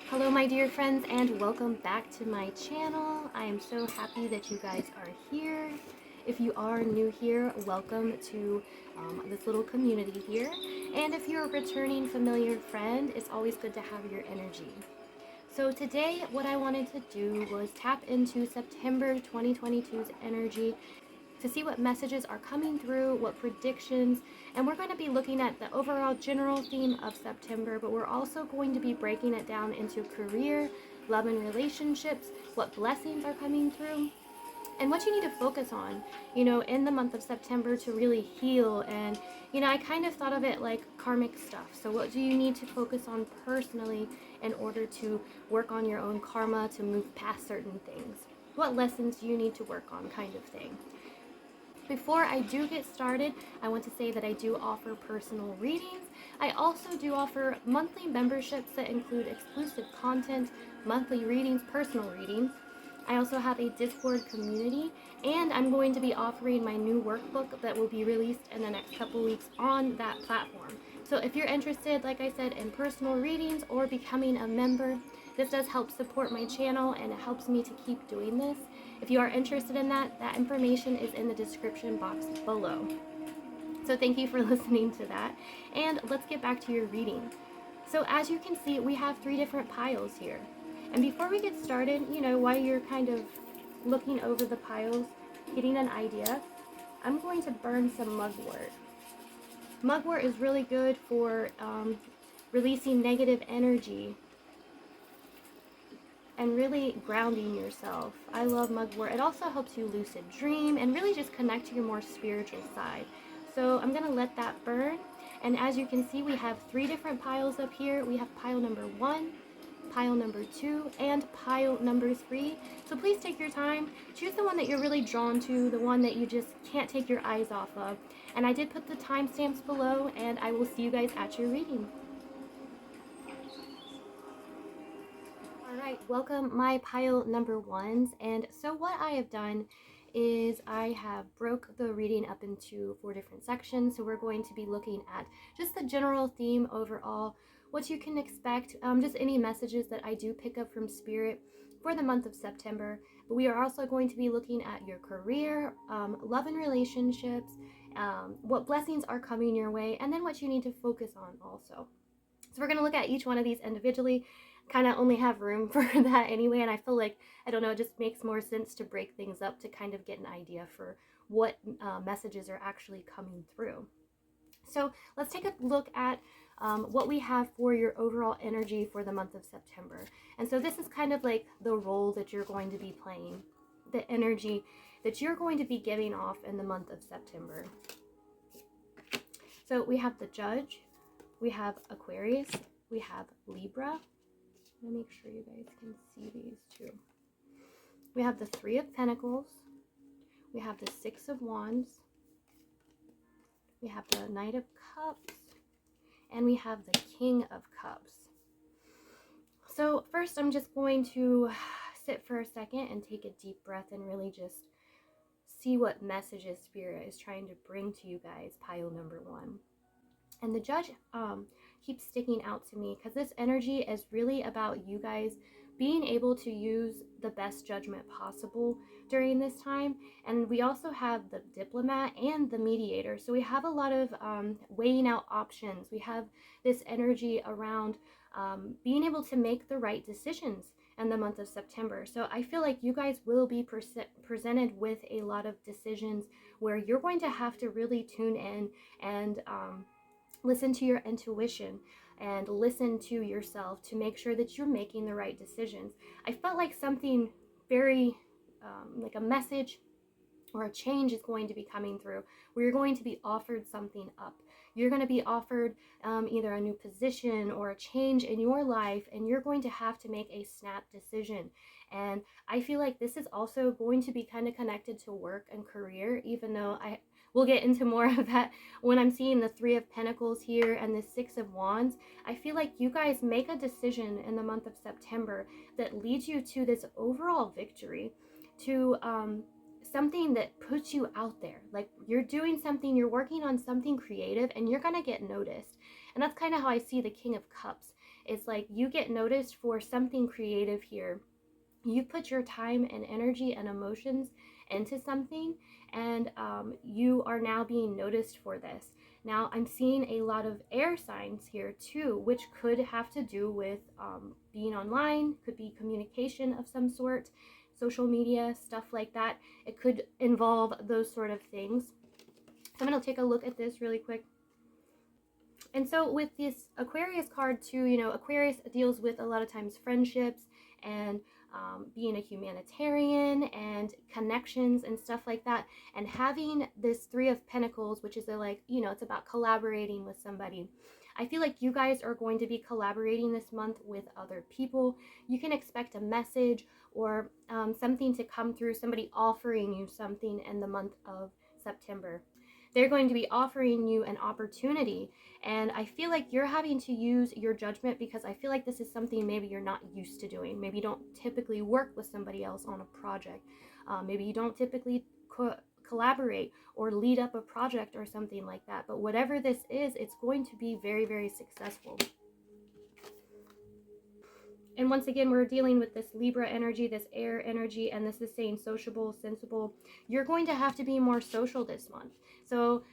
Hello my dear friends, and welcome back to my channel. I am so happy that you guys are here. If you are new here, welcome to this little community here. And if you're a returning familiar friend, it's always good to have your energy. So today what I wanted to do was tap into September 2022's energy to see what messages are coming through, what predictions, and we're going to be looking at the overall general theme of September, but we're also going to be breaking it down into career, love and relationships, what blessings are coming through, and what you need to focus on, in the month of September to really heal. And, I kind of thought of it like karmic stuff. So what do you need to focus on personally in order to work on your own karma, to move past certain things? What lessons do you need to work on, kind of thing? Before I do get started, I want to say that I do offer personal readings. I also do offer monthly memberships that include exclusive content, monthly readings, personal readings. I also have a Discord community, and I'm going to be offering my new workbook that will be released in the next couple weeks on that platform. So if you're interested, like I said, in personal readings or becoming a member, this does help support my channel and it helps me to keep doing this. If you are interested in that, that information is in the description box below. So thank you for listening to that. And let's get back to your reading. So as you can see, we have 3 different piles here. And before we get started, while you're kind of looking over the piles, getting an idea, I'm going to burn some mugwort. Mugwort is really good for releasing negative energy and really grounding yourself. I love mugwort. It also helps you lucid dream and really just connect to your more spiritual side. So I'm going to let that burn. And as you can see, we have 3 different piles up here. We have pile number 1, pile number 2, and pile number 3. So please take your time. Choose the one that you're really drawn to, the one that you just can't take your eyes off of. And I did put the timestamps below, and I will see you guys at your reading. Alright, welcome my pile number 1s. And so what I have done is I have broke the reading up into 4 different sections. So we're going to be looking at just the general theme overall, what you can expect, just any messages that I do pick up from Spirit for the month of September. But we are also going to be looking at your career, love and relationships, what blessings are coming your way, and then what you need to focus on also. So we're going to look at each one of these individually. Kind of only have room for that anyway, and I feel like, I don't know, it just makes more sense to break things up to kind of get an idea for what messages are actually coming through. So let's take a look at what we have for your overall energy for the month of September. And so this is kind of like the role that you're going to be playing, the energy that you're going to be giving off in the month of September. So we have the Judge, we have Aquarius, we have Libra. I'm going to make sure you guys can see these too. We have the 3 of Pentacles, we have the 6 of Wands, we have the Knight of Cups, and we have the King of Cups. So first I'm just going to sit for a second and take a deep breath and really just see what messages Spirit is trying to bring to you guys, pile number 1. And the Judge keeps sticking out to me because this energy is really about you guys being able to use the best judgment possible during this time. And we also have the Diplomat and the Mediator. So we have a lot of weighing out options. We have this energy around being able to make the right decisions in the month of September. So I feel like you guys will be presented with a lot of decisions where you're going to have to really tune in and listen to your intuition and listen to yourself to make sure that you're making the right decisions. I felt like something very like a message or a change is going to be coming through where you're going to be offered something up. You're going to be offered either a new position or a change in your life, and you're going to have to make a snap decision. And I feel like this is also going to be kind of connected to work and career, even though we'll get into more of that when I'm seeing the 3 of Pentacles here and the 6 of Wands. I feel like you guys make a decision in the month of September that leads you to this overall victory, to something that puts you out there. Like you're doing something, you're working on something creative, and you're gonna get noticed. And that's kind of how I see the King of Cups. It's like you get noticed for something creative here. You put your time and energy and emotions into something, and you are now being noticed for this. Now I'm seeing a lot of air signs here too, which could have to do with being online, could be communication of some sort, social media, stuff like that. It could involve those sort of things. So I'm going to take a look at this really quick. And so with this Aquarius card too, you know, Aquarius deals with a lot of times friendships and being a humanitarian and connections and stuff like that. And having this Three of Pentacles, which is like, you know, it's about collaborating with somebody. I feel like you guys are going to be collaborating this month with other people. You can expect a message or something to come through, somebody offering you something in the month of September. They're going to be offering you an opportunity, and I feel like you're having to use your judgment because I feel like this is something maybe you're not used to doing. Maybe you don't typically work with somebody else on a project. Maybe you don't typically collaborate or lead up a project or something like that. But whatever this is, it's going to be very, very successful. And once again, we're dealing with this Libra energy, this air energy, and this is saying sociable, sensible. You're going to have to be more social this month. So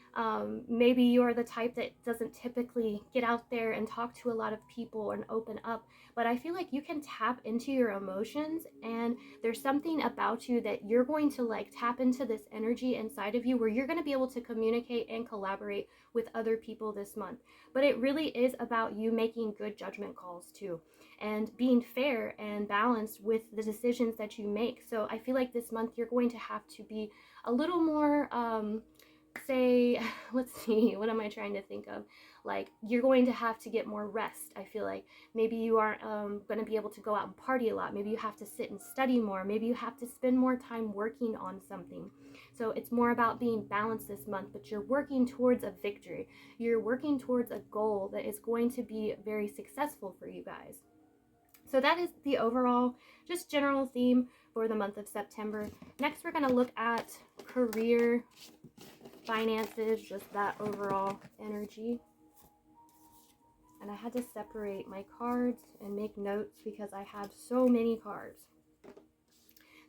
maybe you're the type that doesn't typically get out there and talk to a lot of people and open up. But I feel like you can tap into your emotions, and there's something about you that you're going to like tap into this energy inside of you where you're going to be able to communicate and collaborate with other people this month. But it really is about you making good judgment calls too, and being fair and balanced with the decisions that you make. So I feel like this month you're going to have to be a little more say, let's see, what am I trying to think of? Like, you're going to have to get more rest. I feel like maybe you aren't going to be able to go out and party a lot. Maybe you have to sit and study more. Maybe you have to spend more time working on something. So it's more about being balanced this month, but you're working towards a victory. You're working towards a goal that is going to be very successful for you guys. So that is the overall, just general theme for the month of September. Next, we're going to look at career, finances, just that overall energy. And I had to separate my cards and make notes because I have so many cards.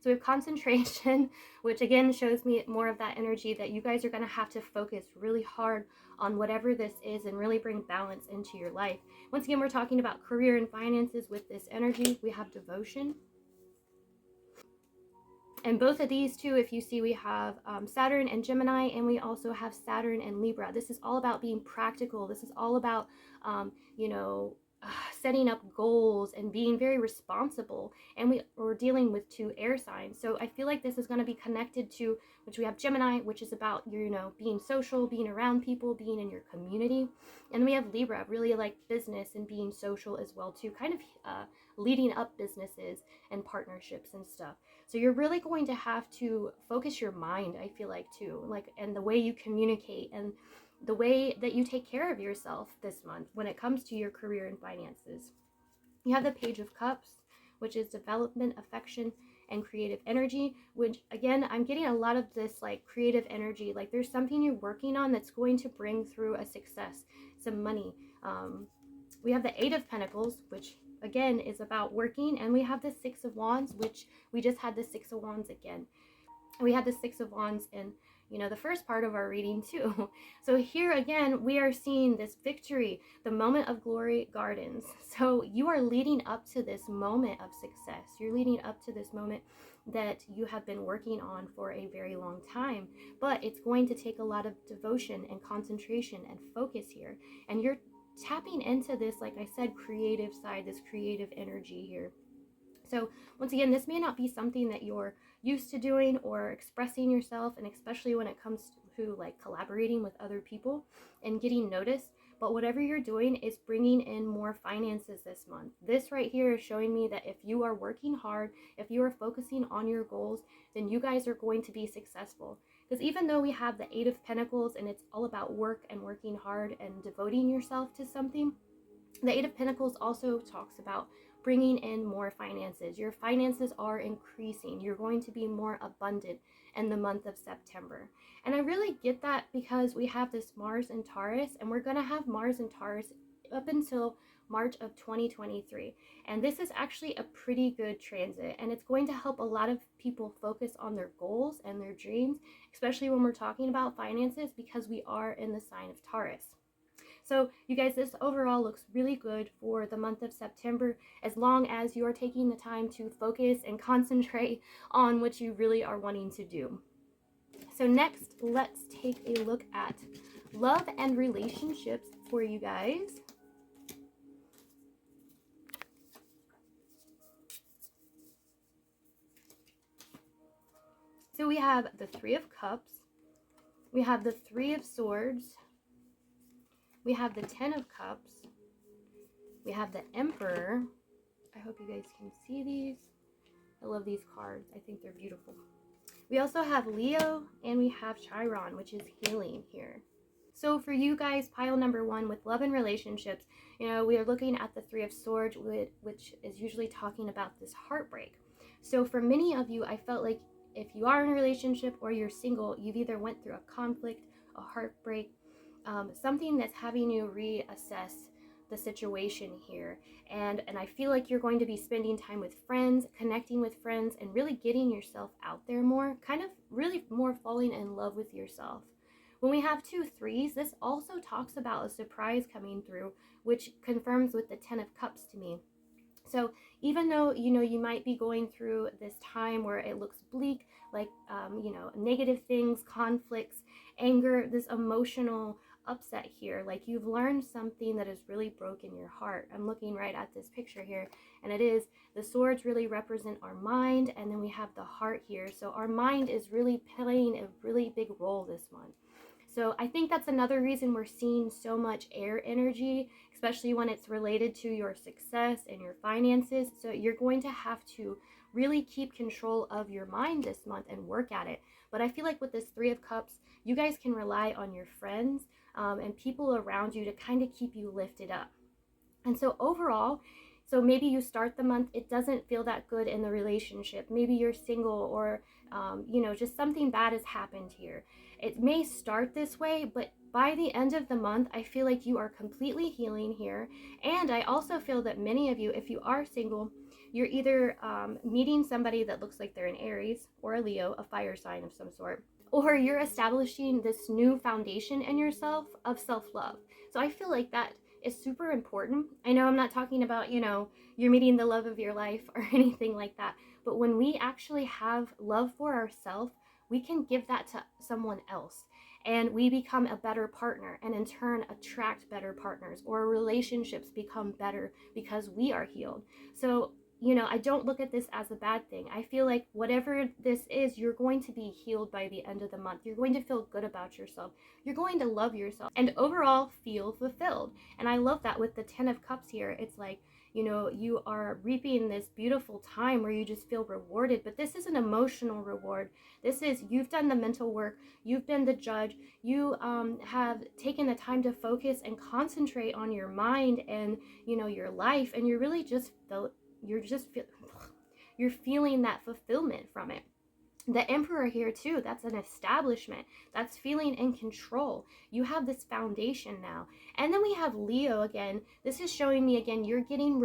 So we have concentration, which again shows me more of that energy that you guys are going to have to focus really hard on whatever this is and really bring balance into your life. Once again, we're talking about career and finances with this energy. We have devotion. And both of these two, if you see, we have Saturn and Gemini, and we also have Saturn and Libra. This is all about being practical. This is all about, you know, setting up goals and being very responsible. And we're dealing with two air signs. So I feel like this is going to be connected to, which we have Gemini, which is about, you know, being social, being around people, being in your community. And we have Libra, really like business and being social as well too, kind of leading up businesses and partnerships and stuff. So you're really going to have to focus your mind, I feel like too, like, and the way you communicate and the way that you take care of yourself this month when it comes to your career and finances. You have the Page of Cups, which is development, affection, and creative energy, which again, I'm getting a lot of this like creative energy, like there's something you're working on that's going to bring through a success, some money. We have the Eight of Pentacles, which again is about working, and we have the Six of Wands, which we just had the Six of Wands again. We had the Six of Wands in, you know, the first part of our reading too. So here again, we are seeing this victory, the moment of glory gardens. So you are leading up to this moment of success. You're leading up to this moment that you have been working on for a very long time, but it's going to take a lot of devotion and concentration and focus here. And you're tapping into this, like I said, creative side, this creative energy here. So once again, this may not be something that you're used to doing or expressing yourself, and especially when it comes to like collaborating with other people and getting noticed. But whatever you're doing is bringing in more finances this month. This right here is showing me that if you are working hard, if you are focusing on your goals, then you guys are going to be successful. Because even though we have the Eight of Pentacles and it's all about work and working hard and devoting yourself to something, the Eight of Pentacles also talks about bringing in more finances. Your finances are increasing. You're going to be more abundant in the month of September. And I really get that because we have this Mars and Taurus, and we're going to have Mars and Taurus up until March of 2023. And this is actually a pretty good transit, and it's going to help a lot of people focus on their goals and their dreams, especially when we're talking about finances, because we are in the sign of Taurus. So you guys, this overall looks really good for the month of September, as long as you're taking the time to focus and concentrate on what you really are wanting to do. So next, let's take a look at love and relationships for you guys. So we have the Three of Cups, we have the Three of Swords, we have the Ten of Cups, we have the Emperor. I hope you guys can see these. I love these cards. I think they're beautiful. We also have Leo, and we have Chiron, which is healing here. So for you guys, pile number one with love and relationships, we are looking at the Three of Swords, which is usually talking about this heartbreak. So for many of you, I felt like if you are in a relationship or you're single, you've either went through a conflict, a heartbreak, something that's having you reassess the situation here. And I feel like you're going to be spending time with friends, connecting with friends, and really getting yourself out there more, kind of really more falling in love with yourself. When we have 2 threes, this also talks about a surprise coming through, which confirms with the Ten of Cups to me. So even though, you might be going through this time where it looks bleak, like, negative things, conflicts, anger, this emotional upset here, like you've learned something that has really broken your heart. I'm looking right at this picture here, and it is, the swords really represent our mind, and then we have the heart here. So our mind is really playing a really big role this month. So I think that's another reason we're seeing so much air energy, especially when it's related to your success and your finances. So you're going to have to really keep control of your mind this month and work at it. But I feel like with this Three of Cups, you guys can rely on your friends and people around you to kind of keep you lifted up. And so overall, so maybe you start the month, it doesn't feel that good in the relationship. Maybe you're single, or, just something bad has happened here. It may start this way, but by the end of the month, I feel like you are completely healing here. And I also feel that many of you, if you are single, you're either meeting somebody that looks like they're an Aries or a Leo, a fire sign of some sort, or you're establishing this new foundation in yourself of self-love. So I feel like that is super important. I know I'm not talking about, you're meeting the love of your life or anything like that. But when we actually have love for ourselves, we can give that to someone else. And we become a better partner, and in turn attract better partners, or relationships become better because we are healed. So, I don't look at this as a bad thing. I feel like whatever this is, you're going to be healed by the end of the month. You're going to feel good about yourself. You're going to love yourself and overall feel fulfilled. And I love that with the Ten of Cups here. It's like, you are reaping this beautiful time where you just feel rewarded. But this is an emotional reward. This is, you've done the mental work. You've been the judge. You have taken the time to focus and concentrate on your mind and, your life. And you're really just you're feeling that fulfillment from it. The Emperor here too, that's an establishment. That's feeling in control. You have this foundation now. And then we have Leo again. This is showing me again, you're getting,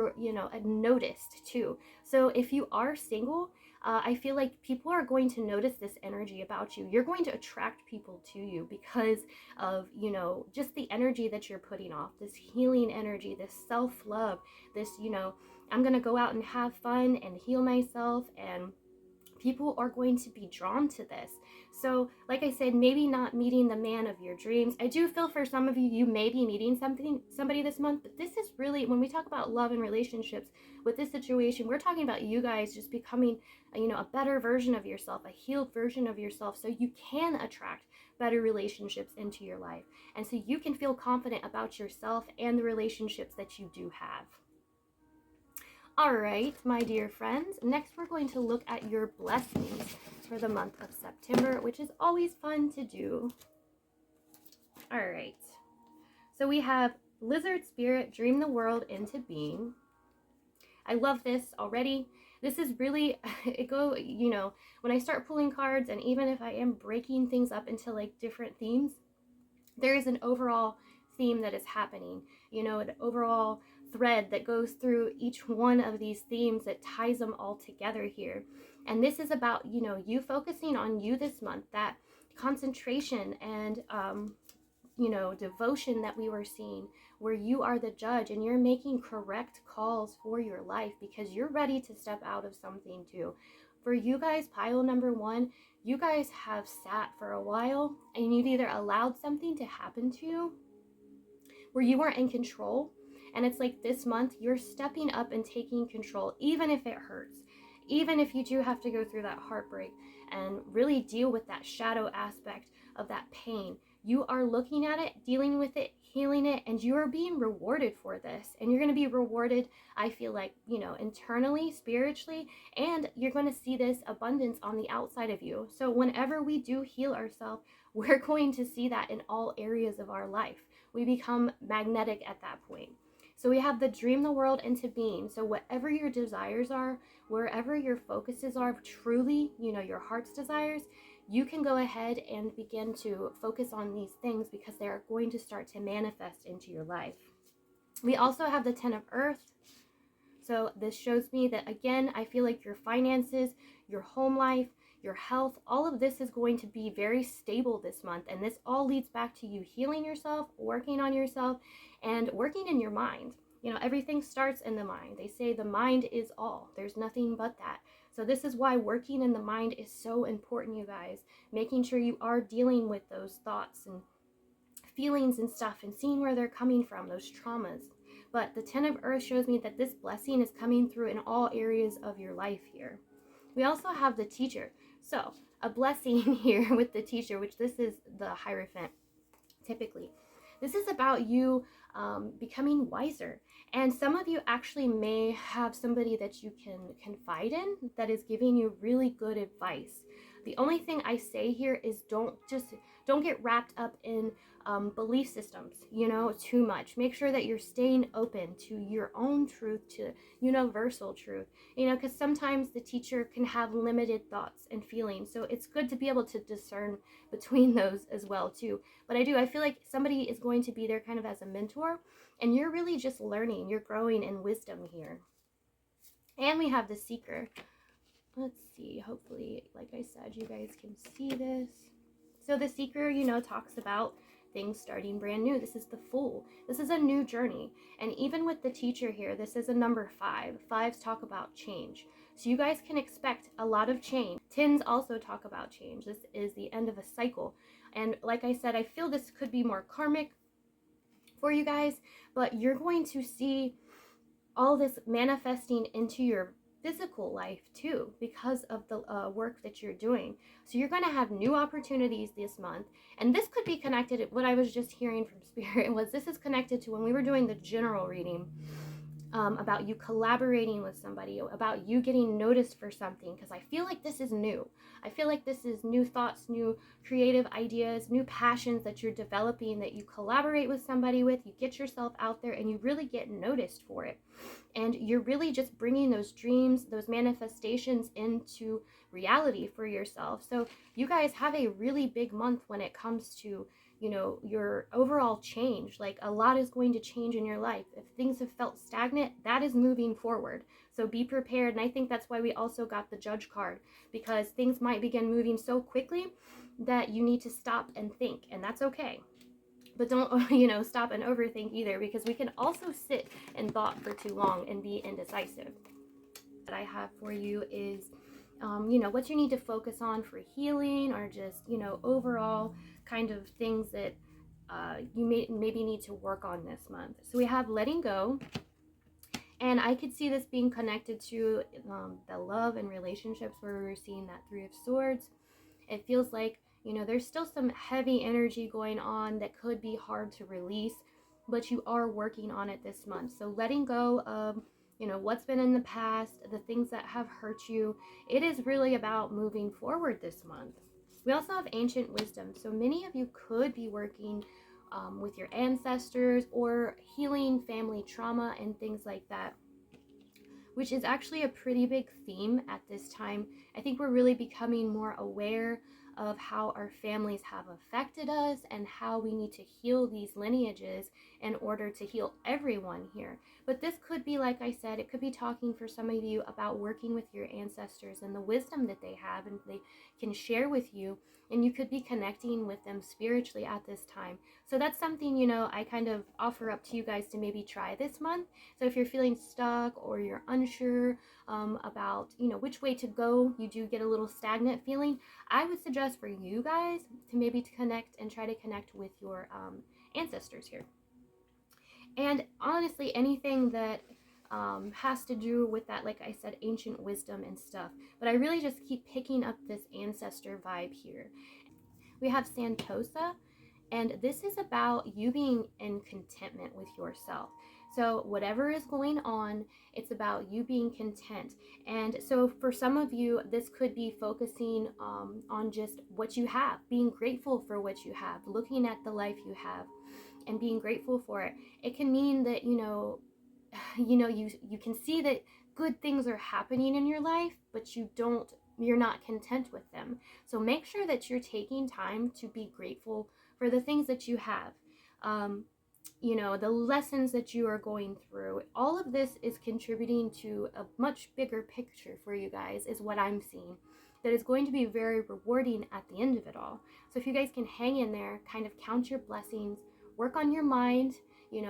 noticed too. So if you are single, I feel like people are going to notice this energy about you. You're going to attract people to you because of, just the energy that you're putting off, this healing energy, this self-love, this, I'm going to go out and have fun and heal myself, and people are going to be drawn to this. So like I said, maybe not meeting the man of your dreams. I do feel for some of you, you may be meeting somebody this month, but this is really, when we talk about love and relationships with this situation, we're talking about you guys just becoming, a better version of yourself, a healed version of yourself, so you can attract better relationships into your life. And so you can feel confident about yourself and the relationships that you do have. All right, my dear friends, next we're going to look at your blessings for the month of September, which is always fun to do. All right, so we have Lizard Spirit, dream the world into being. I love this already. This is really, when I start pulling cards, and even if I am breaking things up into like different themes, there is an overall theme that is happening, an overall thread that goes through each one of these themes that ties them all together here. And this is about, you focusing on you this month, that concentration and devotion that we were seeing, where you are the judge and you're making correct calls for your life because you're ready to step out of something too. For you guys, pile number one, you guys have sat for a while and you've either allowed something to happen to you where you weren't in control. And it's like this month, you're stepping up and taking control, even if it hurts, even if you do have to go through that heartbreak and really deal with that shadow aspect of that pain. You are looking at it, dealing with it, healing it, and you are being rewarded for this. And you're going to be rewarded, I feel like, internally, spiritually, and you're going to see this abundance on the outside of you. So whenever we do heal ourselves, we're going to see that in all areas of our life. We become magnetic at that point. So we have the dream the world into being. So whatever your desires are, wherever your focuses are, truly, your heart's desires, you can go ahead and begin to focus on these things because they are going to start to manifest into your life. We also have the 10 of Earth. So this shows me that, again, I feel like your finances, your home life, your health, all of this is going to be very stable this month. And this all leads back to you healing yourself, working on yourself, and working in your mind. Everything starts in the mind. They say the mind is all. There's nothing but that. So this is why working in the mind is so important, you guys. Making sure you are dealing with those thoughts and feelings and stuff and seeing where they're coming from, those traumas. But the 10 of Earth shows me that this blessing is coming through in all areas of your life here. We also have the Teacher. So a blessing here with the Teacher, which this is the Hierophant typically. This is about you becoming wiser. And some of you actually may have somebody that you can confide in that is giving you really good advice. The only thing I say here is don't get wrapped up in belief systems, too much. Make sure that you're staying open to your own truth, to universal truth, because sometimes the teacher can have limited thoughts and feelings. So it's good to be able to discern between those as well too. But I feel like somebody is going to be there kind of as a mentor, and you're really just learning, you're growing in wisdom here. And we have the Seeker. Let's see, hopefully, like I said, you guys can see this. So the Seeker, talks about things starting brand new. This is the Fool. This is a new journey. And even with the Teacher here, this is a number 5. 5s talk about change. So you guys can expect a lot of change. 10s also talk about change. This is the end of a cycle. And like I said, I feel this could be more karmic for you guys, but you're going to see all this manifesting into your physical life too because of the work that you're doing. So you're going to have new opportunities this month, and this could be connected. What I was just hearing from Spirit was this is connected to when we were doing the general reading about you collaborating with somebody, about you getting noticed for something, because I feel like this is new. I feel like this is new thoughts, new creative ideas, new passions that you're developing, that you collaborate with somebody with, you get yourself out there and you really get noticed for it. And you're really just bringing those dreams, those manifestations into reality for yourself. So you guys have a really big month when it comes to your overall change. Like a lot is going to change in your life. If things have felt stagnant, that is moving forward. So be prepared. And I think that's why we also got the Judge card, because things might begin moving so quickly that you need to stop and think, and that's okay. But don't, stop and overthink either, because we can also sit in thought for too long and be indecisive. What I have for you is, what you need to focus on for healing, or just, overall kind of things that you maybe need to work on this month. So we have letting go. And I could see this being connected to the love and relationships, where we're seeing that 3 of Swords. It feels like, there's still some heavy energy going on that could be hard to release, but you are working on it this month. So letting go of, what's been in the past, the things that have hurt you. It is really about moving forward this month. We also have ancient wisdom. So many of you could be working with your ancestors or healing family trauma and things like that, which is actually a pretty big theme at this time. I think we're really becoming more aware of how our families have affected us and how we need to heal these lineages in order to heal everyone here. But this could be, like I said, it could be talking for some of you about working with your ancestors and the wisdom that they have and they can share with you, and you could be connecting with them spiritually at this time. So that's something, I kind of offer up to you guys to maybe try this month. So if you're feeling stuck or you're unsure about, which way to go, you do get a little stagnant feeling, I would suggest for you guys to maybe connect and try to connect with your ancestors here. And honestly, anything that has to do with that, like I said, ancient wisdom and stuff. But I really just keep picking up this ancestor vibe here. We have Santosa, and this is about you being in contentment with yourself. So whatever is going on, it's about you being content. And so for some of you, this could be focusing on just what you have, being grateful for what you have, looking at the life you have and being grateful for it. It can mean that, you can see that good things are happening in your life, but you're not content with them. So make sure that you're taking time to be grateful for the things that you have. The lessons that you are going through, all of this is contributing to a much bigger picture for you guys, is what I'm seeing, that is going to be very rewarding at the end of it all. So if you guys can hang in there, kind of count your blessings, work on your mind,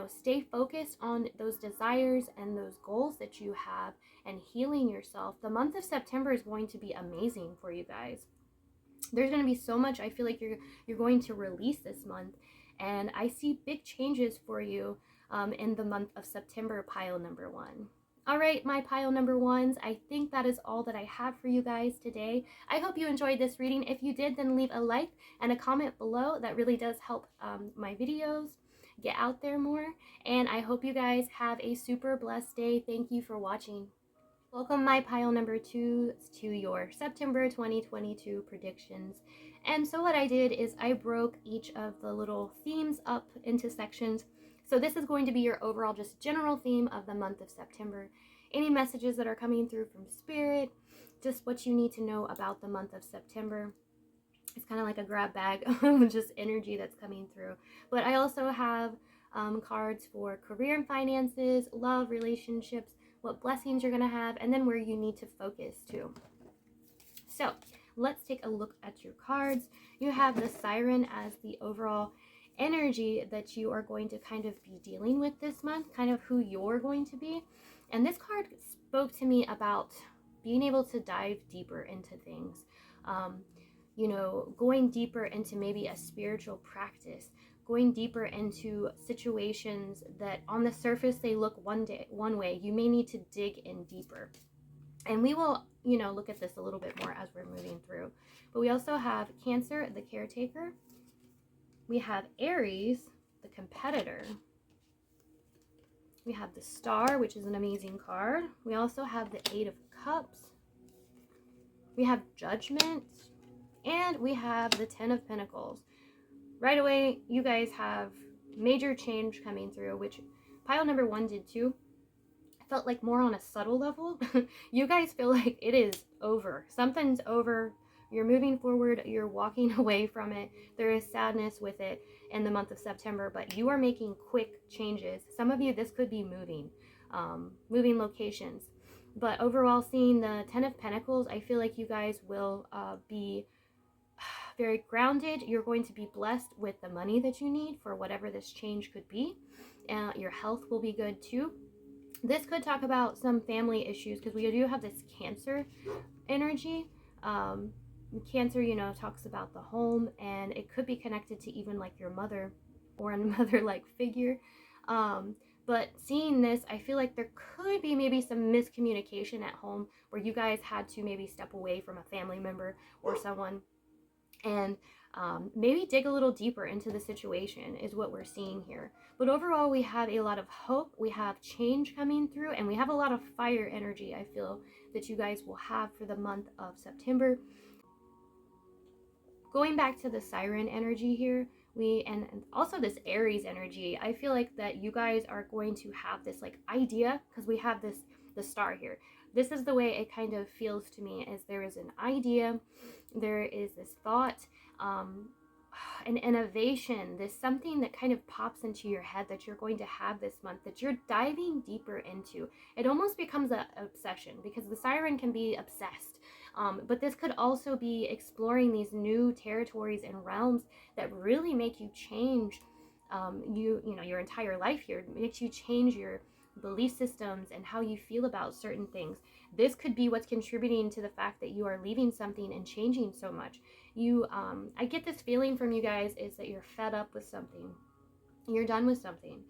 stay focused on those desires and those goals that you have and healing yourself. The month of September is going to be amazing for you guys. There's going to be so much I feel like you're going to release this month, and I see big changes for you in the month of September, pile number 1. All right, my pile number 1s, I think that is all that I have for you guys today. I hope you enjoyed this reading. If you did, then leave a like and a comment below. That really does help my videos get out there more, and I hope you guys have a super blessed day. Thank you for watching. Welcome, my pile number 2, to your September 2022 predictions. And so what I did is I broke each of the little themes up into sections. So this is going to be your overall just general theme of the month of September. Any messages that are coming through from spirit, just what you need to know about the month of September. It's kind of like a grab bag of just energy that's coming through. But I also have cards for career and finances, love, relationships, what blessings you're going to have, and then where you need to focus too. So let's take a look at your cards. You have the Siren as the overall energy that you are going to kind of be dealing with this month, kind of who you're going to be. And this card spoke to me about being able to dive deeper into things. Going deeper into maybe a spiritual practice, going deeper into situations that on the surface they look one way. You may need to dig in deeper. And we will, look at this a little bit more as we're moving through. But we also have Cancer, the caretaker. We have Aries, the competitor. We have the Star, which is an amazing card. We also have the Eight of Cups. We have Judgment. And we have the Ten of Pentacles. Right away, you guys have major change coming through, which pile number 1 did too. I felt like more on a subtle level. You guys feel like it is over. Something's over. You're moving forward. You're walking away from it. There is sadness with it in the month of September, but you are making quick changes. Some of you, this could be moving locations. But overall, seeing the Ten of Pentacles, I feel like you guys will be very grounded. You're going to be blessed with the money that you need for whatever this change could be. Your health will be good too. This could talk about some family issues because we do have this Cancer energy. Cancer, talks about the home, and it could be connected to even like your mother or a mother-like figure. But seeing this, I feel like there could be maybe some miscommunication at home where you guys had to maybe step away from a family member or someone and maybe dig a little deeper into the situation is what we're seeing here. But overall, we have a lot of hope, we have change coming through, and we have a lot of fire energy I feel that you guys will have for the month of September. Going back to the Siren energy here, and also this Aries energy, I feel like that you guys are going to have this like idea, because we have this the star here. This is the way it kind of feels to me, as there is an idea, there is this thought, an innovation, this something that kind of pops into your head that you're going to have this month, that you're diving deeper into. It almost becomes an obsession, because the siren can be obsessed. But this could also be exploring these new territories and realms that really make you change your entire life here. It makes you change your belief systems and how you feel about certain things. This could be what's contributing to the fact that you are leaving something and changing so much. I get this feeling from you guys is that you're fed up with something. You're done with something.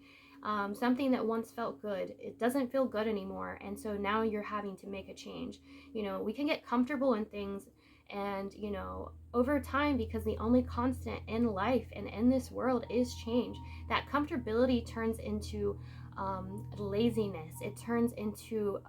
Something that once felt good, it doesn't feel good anymore. And so now you're having to make a change. We can get comfortable in things, and, over time, because the only constant in life and in this world is change, that comfortability turns into laziness. It turns into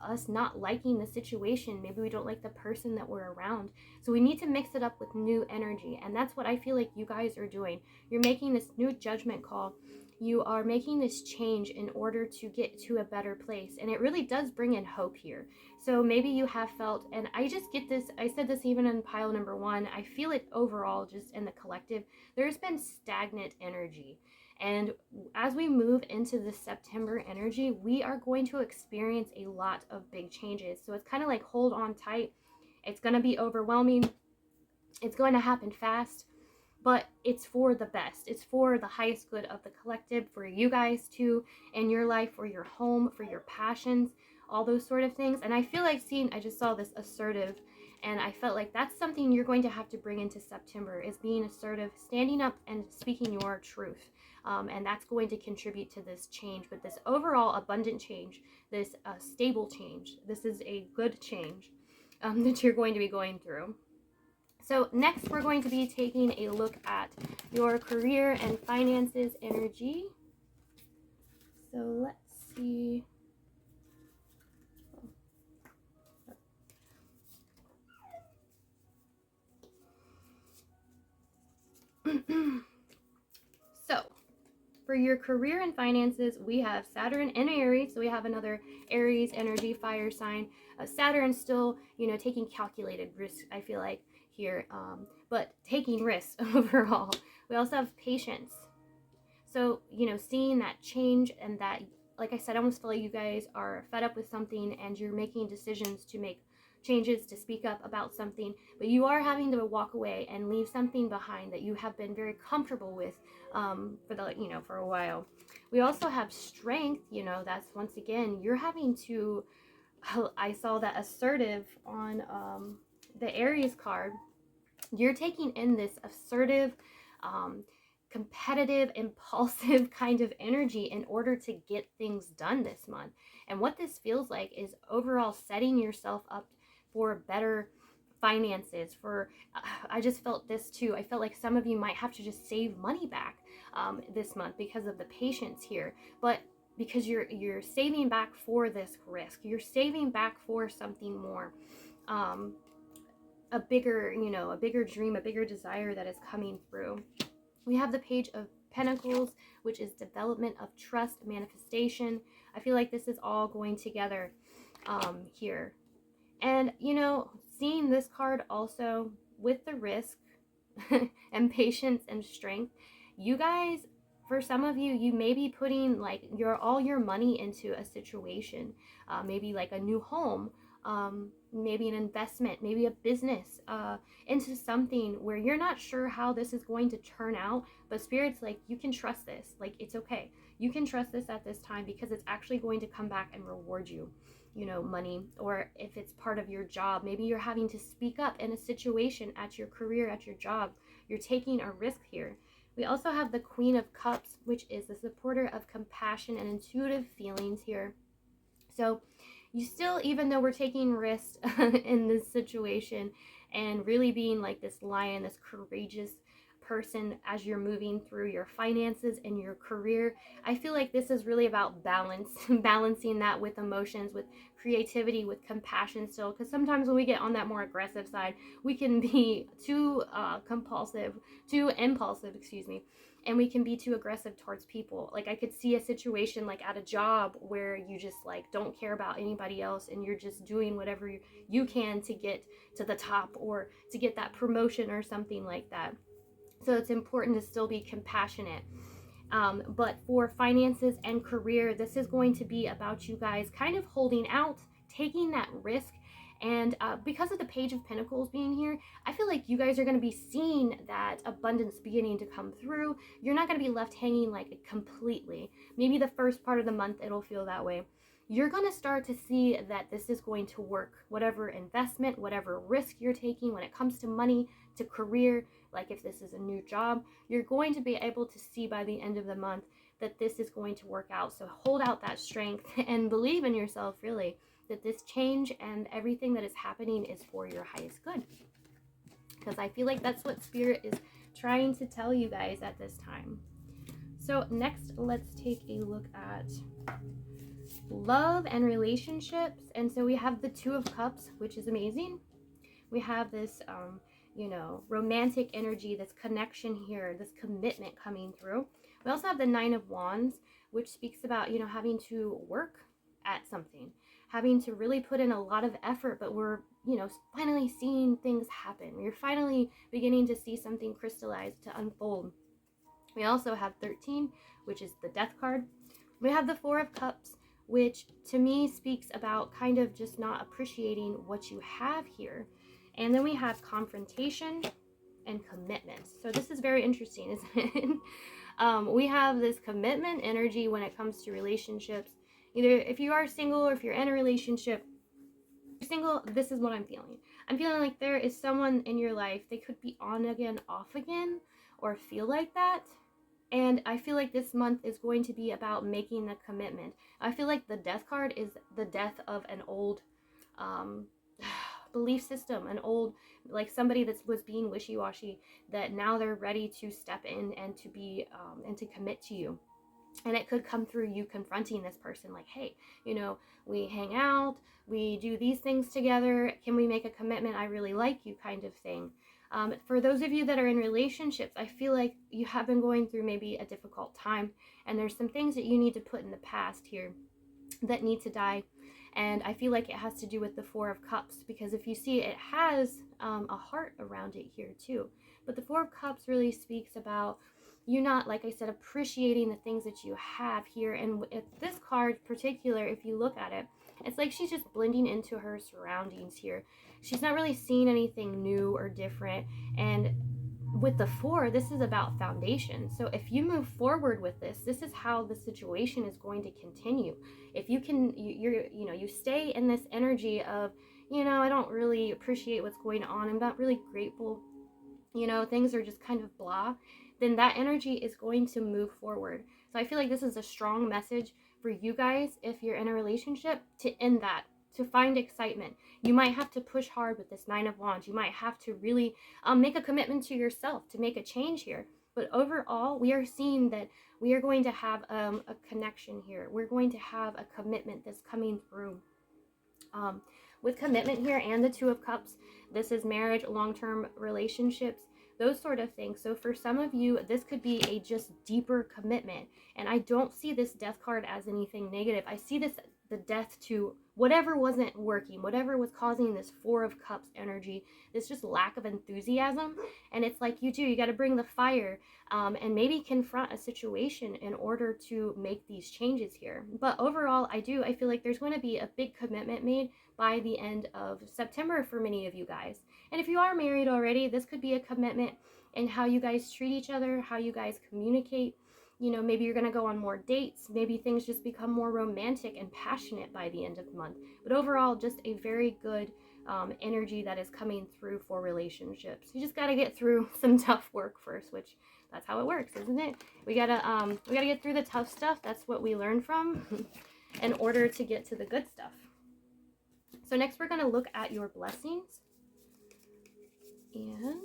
us not liking the situation. Maybe we don't like the person that we're around. So we need to mix it up with new energy. And that's what I feel like you guys are doing. You're making this new judgment call. You are making this change in order to get to a better place. And it really does bring in hope here. So maybe you have felt, and I just get this, I said this even in pile number 1, I feel it overall, just in the collective, there's been stagnant energy. And as we move into the September energy, we are going to experience a lot of big changes. So it's kind of like, hold on tight. It's going to be overwhelming. It's going to happen fast, but it's for the best. It's for the highest good of the collective, for you guys too, in your life, for your home, for your passions, all those sort of things. And I feel like I just saw this assertive, and I felt like that's something you're going to have to bring into September, is being assertive, standing up and speaking your truth. And that's going to contribute to this change, but this overall abundant change, this stable change. This is a good change that you're going to be going through. So next, we're going to be taking a look at your career and finances energy. So let's see. So for your career and finances, we have Saturn in Aries. So we have another Aries energy fire sign. Saturn still, taking calculated risks, I feel like, here, but taking risks overall. We also have patience. So, seeing that change, and that, like I said, I almost feel like you guys are fed up with something and you're making decisions to make changes, to speak up about something, but you are having to walk away and leave something behind that you have been very comfortable with for a while. We also have strength. That's, once again, you're having to, I saw that assertive on the Aries card. You're taking in this assertive, competitive, impulsive kind of energy in order to get things done this month. And what this feels like is overall setting yourself up for better finances. I just felt this too. I felt like some of you might have to just save money back this month because of the patience here, but because you're saving back for this risk, you're saving back for something more, a bigger dream, a bigger desire that is coming through. We have the Page of Pentacles, which is development of trust, manifestation. I feel like this is all going together here. And, seeing this card also with the risk and patience and strength, you guys, for some of you, you may be putting like all your money into a situation, maybe like a new home, maybe an investment, maybe a business, into something where you're not sure how this is going to turn out, but Spirit's like, you can trust this. Like, it's okay. You can trust this at this time, because it's actually going to come back and reward you, money. Or if it's part of your job, maybe you're having to speak up in a situation at your career, at your job. You're taking a risk here. We also have the Queen of Cups, which is the supporter of compassion and intuitive feelings here. So you still, even though we're taking risks in this situation and really being like this lion, this courageous person as you're moving through your finances and your career. I feel like this is really about balance, balancing that with emotions, with creativity, with compassion still, because sometimes when we get on that more aggressive side, we can be too impulsive, excuse me, and we can be too aggressive towards people. Like I could see a situation like at a job where you just like don't care about anybody else and you're just doing whatever you can to get to the top or to get that promotion or something like that. So it's important to still be compassionate. But for finances and career, this is going to be about you guys kind of holding out, taking that risk. And because of the Page of Pentacles being here, I feel like you guys are going to be seeing that abundance beginning to come through. You're not going to be left hanging like completely. Maybe the first part of the month it'll feel that way. You're going to start to see that this is going to work. Whatever investment, whatever risk you're taking when it comes to money, to career, like if this is a new job, you're going to be able to see by the end of the month that this is going to work out. So hold out that strength and believe in yourself, really, that this change and everything that is happening is for your highest good. Because I feel like that's what Spirit is trying to tell you guys at this time. So next, let's take a look at love and relationships. And so we have the Two of Cups, which is amazing. We have this romantic energy, this connection here, this commitment coming through. We also have the Nine of Wands, which speaks about, having to work at something, having to really put in a lot of effort, but we're, finally seeing things happen. We're finally beginning to see something crystallized to unfold. We also have 13, which is the Death card. We have the Four of Cups, which to me speaks about kind of just not appreciating what you have here. And then we have confrontation and commitment. So this is very interesting, isn't it? We have this commitment energy when it comes to relationships. Either if you are single or if you're in a relationship, if you're single, this is what I'm feeling. I'm feeling like there is someone in your life, they could be on again, off again, or feel like that. And I feel like this month is going to be about making the commitment. I feel like the Death card is the death of an old belief system, an old, like somebody that was being wishy-washy, that now they're ready to step in and to be and to commit to you. And it could come through you confronting this person like, hey, we hang out, we do these things together, can we make a commitment? I really like you, kind of thing. For those of you that are in relationships, I feel like you have been going through maybe a difficult time, and there's some things that you need to put in the past here that need to die. And I feel like it has to do with the Four of Cups, because if you see, it has a heart around it here too. But the Four of Cups really speaks about you not, like I said, appreciating the things that you have here. And this card in particular, if you look at it, it's like she's just blending into her surroundings here. She's not really seeing anything new or different. And with the Four, this is about foundation. So if you move forward with this, this is how the situation is going to continue. If you can, you stay in this energy of, I don't really appreciate what's going on, I'm not really grateful, things are just kind of blah, then that energy is going to move forward. So I feel like this is a strong message for you guys, if you're in a relationship, to end that, to find excitement. You might have to push hard with this Nine of Wands. You might have to really make a commitment to yourself to make a change here. But overall, we are seeing that we are going to have a connection here. We're going to have a commitment that's coming through. With commitment here and the Two of Cups, this is marriage, long-term relationships, those sort of things. So for some of you, this could be a just deeper commitment. And I don't see this Death card as anything negative. I see this, the death to whatever wasn't working, whatever was causing this Four of Cups energy, this just lack of enthusiasm. And it's like you got to bring the fire and maybe confront a situation in order to make these changes here. But overall, I feel like there's going to be a big commitment made by the end of September for many of you guys. And if you are married already, this could be a commitment in how you guys treat each other, how you guys communicate. Maybe you're going to go on more dates. Maybe things just become more romantic and passionate by the end of the month. But overall, just a very good energy that is coming through for relationships. You just got to get through some tough work first, which that's how it works, isn't it? We gotta get through the tough stuff. That's what we learn from in order to get to the good stuff. So next we're going to look at your blessings. And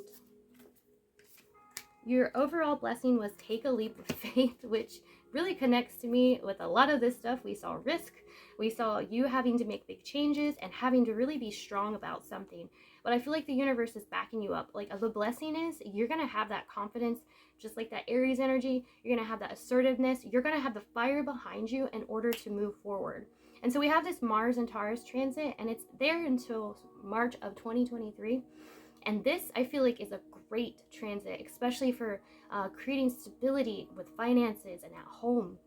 Your overall blessing was take a leap of faith, which really connects to me with a lot of this stuff. We saw risk, we saw you having to make big changes and having to really be strong about something. But I feel like the universe is backing you up. Like the blessing is you're going to have that confidence, just like that Aries energy. You're going to have that assertiveness. You're going to have the fire behind you in order to move forward. And so we have this Mars and Taurus transit, and it's there until March of 2023. And this, I feel like, is a great transit, especially for creating stability with finances and at home.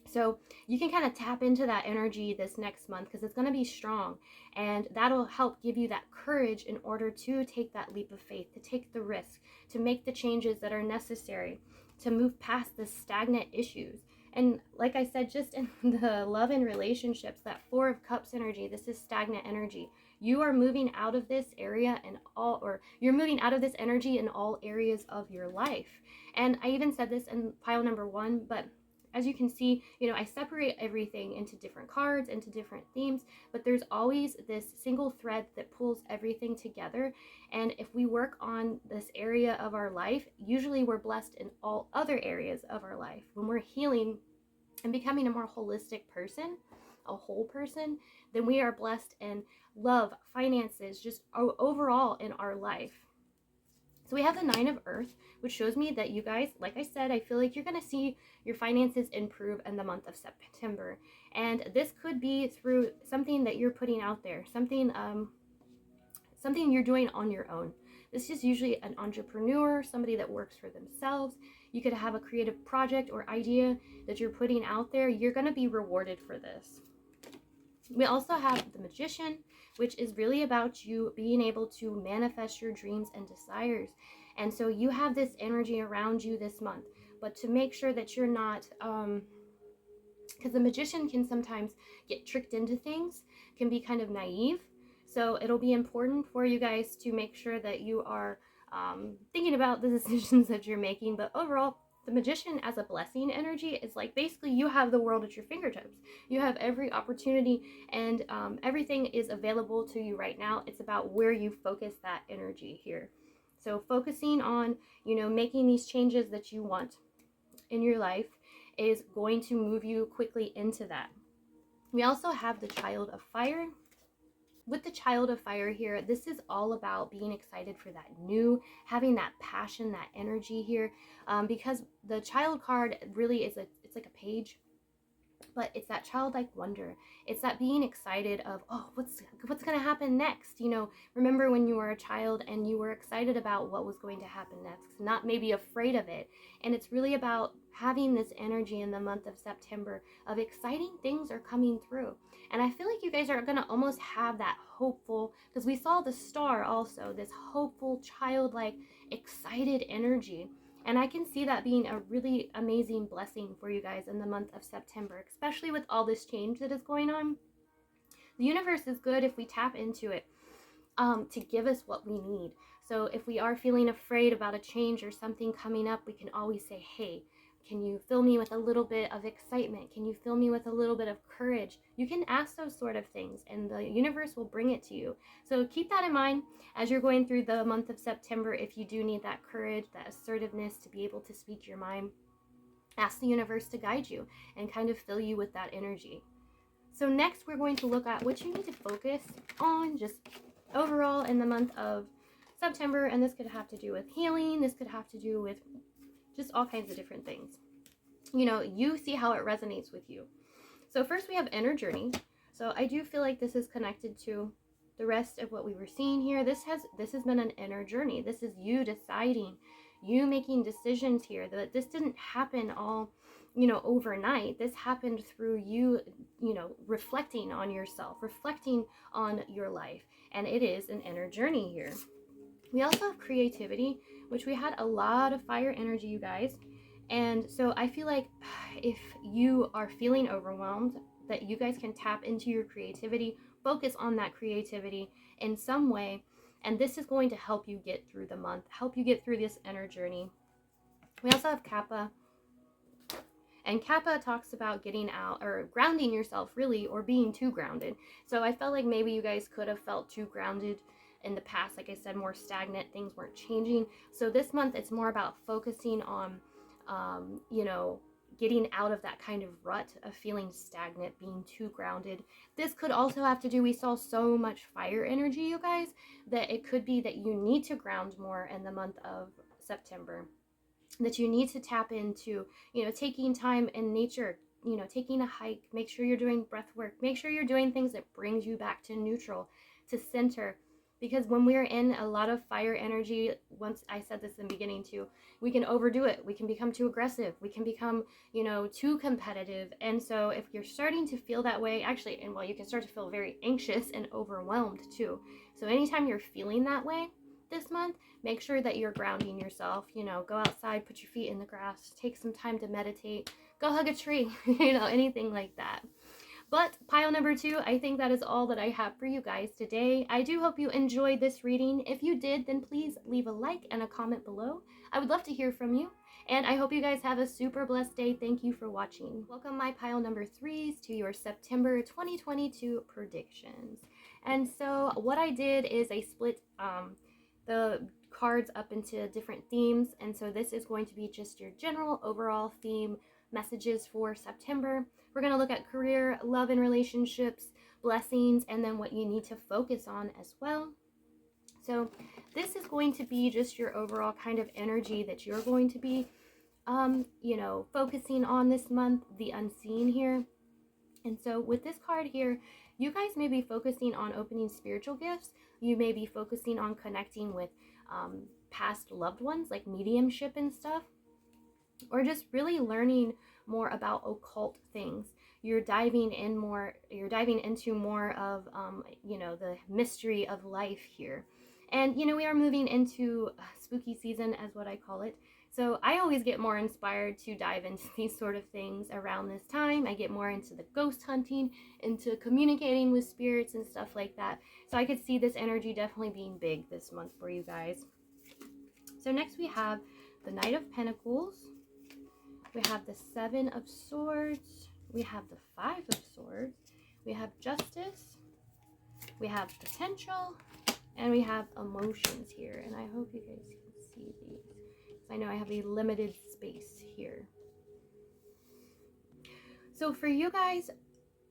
So you can kind of tap into that energy this next month because it's going to be strong, and that'll help give you that courage in order to take that leap of faith, to take the risk, to make the changes that are necessary, to move past the stagnant issues. And like I said, just in the love and relationships, that Four of Cups energy, this is stagnant energy. You are moving out of this area and all, or you're moving out of this energy in all areas of your life. And I even said this in pile number 1, but as you can see, I separate everything into different cards, into different themes, but there's always this single thread that pulls everything together. And if we work on this area of our life, usually we're blessed in all other areas of our life. When we're healing and becoming a more holistic person, a whole person, then we are blessed in love, finances, just overall in our life. So we have the Nine of Earth, which shows me that you guys, like I said, I feel like you're going to see your finances improve in the month of September. And this could be through something that you're putting out there, something you're doing on your own. This is usually an entrepreneur, somebody that works for themselves. You could have a creative project or idea that you're putting out there. You're going to be rewarded for this. We also have the Magician, which is really about you being able to manifest your dreams and desires. And so you have this energy around you this month, but to make sure that you're not, because the Magician can sometimes get tricked into things, can be kind of naive. So it'll be important for you guys to make sure that you are thinking about the decisions that you're making. But overall, the Magician as a blessing energy is like basically you have the world at your fingertips. You have every opportunity, and everything is available to you right now. It's about where you focus that energy here. So focusing on, making these changes that you want in your life is going to move you quickly into that. We also have the Child of Fire. With the Child of Fire here, this is all about being excited for that new, having that passion, that energy here, because the Child card really is it's like a page, but it's that childlike wonder. It's that being excited of, oh, what's going to happen next? Remember when you were a child and you were excited about what was going to happen next, not maybe afraid of it. And it's really about having this energy in the month of September of exciting things are coming through. And I feel like you guys are going to almost have that hopeful, because we saw the star also, this hopeful, childlike, excited energy. And I can see that being a really amazing blessing for you guys in the month of September, especially with all this change that is going on. The universe is good if we tap into it to give us what we need. So if we are feeling afraid about a change or something coming up, we can always say, hey, can you fill me with a little bit of excitement? Can you fill me with a little bit of courage? You can ask those sort of things and the universe will bring it to you. So keep that in mind as you're going through the month of September. If you do need that courage, that assertiveness to be able to speak your mind, ask the universe to guide you and kind of fill you with that energy. So next we're going to look at what you need to focus on just overall in the month of September. And this could have to do with healing. This could have to do with just all kinds of different things. You see how it resonates with you. So first we have inner journey. So I do feel like this is connected to the rest of what we were seeing here. This has been an inner journey. This is you deciding, you making decisions here. That this didn't happen all, overnight. This happened through you, reflecting on yourself, reflecting on your life. And it is an inner journey here. We also have creativity, which we had a lot of fire energy, you guys. And so I feel like if you are feeling overwhelmed, that you guys can tap into your creativity, focus on that creativity in some way. And this is going to help you get through the month, help you get through this inner journey. We also have Kappa. And Kappa talks about getting out or grounding yourself really, or being too grounded. So I felt like maybe you guys could have felt too grounded in the past, like I said, more stagnant, things weren't changing. So this month it's more about focusing on you know, getting out of that kind of rut of feeling stagnant, being too grounded. This could also have to do, we saw so much fire energy, you guys, that it could be that you need to ground more in the month of September, that you need to tap into, you know, taking time in nature, you know, taking a hike, make sure you're doing breath work, make sure you're doing things that brings you back to neutral, to center. Because when we're in a lot of fire energy, once I said this in the beginning too, we can overdo it, we can become too aggressive, we can become, you know, too competitive. And so if you're starting to feel that way, actually, and well, you can start to feel very anxious and overwhelmed too. So anytime you're feeling that way this month, make sure that you're grounding yourself. You know, go outside, put your feet in the grass, take some time to meditate, go hug a tree, you know, anything like that. But pile number 2, I think that is all that I have for you guys today. I do hope you enjoyed this reading. If you did, then please leave a like and a comment below. I would love to hear from you. And I hope you guys have a super blessed day. Thank you for watching. Welcome my pile number 3s to your September 2022 predictions. And so what I did is I split the cards up into different themes. And so this is going to be just your general overall theme messages for September. We're going to look at career, love and relationships, blessings, and then what you need to focus on as well. So this is going to be just your overall kind of energy that you're going to be, you know, focusing on this month, the unseen here. And so with this card here, you guys may be focusing on opening spiritual gifts. You may be focusing on connecting with past loved ones, like mediumship and stuff, or just really learning more about occult things. You're diving into more of, you know, the mystery of life here. And, you know, we are moving into spooky season, as what I call it. So I always get more inspired to dive into these sort of things around this time. I get more into the ghost hunting, into communicating with spirits and stuff like that. So I could see this energy definitely being big this month for you guys. So next we have the Knight of Pentacles. We have the 7 of Swords. We have the 5 of Swords. We have Justice. We have Potential. And we have Emotions here. And I hope you guys can see these, because I know I have a limited space here. So for you guys,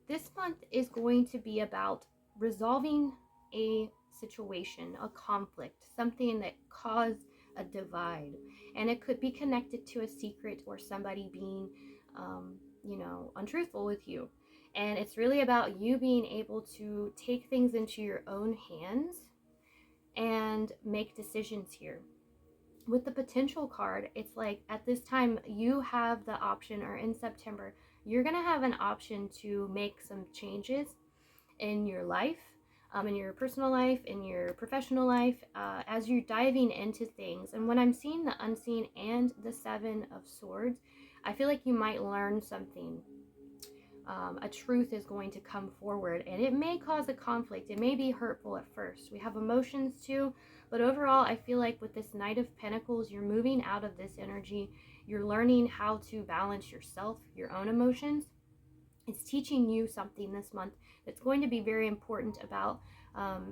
this month is going to be about resolving a situation, a conflict, something that caused a divide. And it could be connected to a secret or somebody being, you know, untruthful with you. And it's really about you being able to take things into your own hands and make decisions here. With the Potential card, it's like at this time you have the option, or in September, you're going to have an option to make some changes in your life, in your personal life, in your professional life, as you're diving into things. And when I'm seeing the unseen and the 7 of Swords, I feel like you might learn something. A truth is going to come forward, and it may cause a conflict. It may be hurtful at first. We have emotions too, but overall I feel like with this Knight of Pentacles, you're moving out of this energy. You're learning how to balance yourself, your own emotions. It's teaching you something this month that's going to be very important about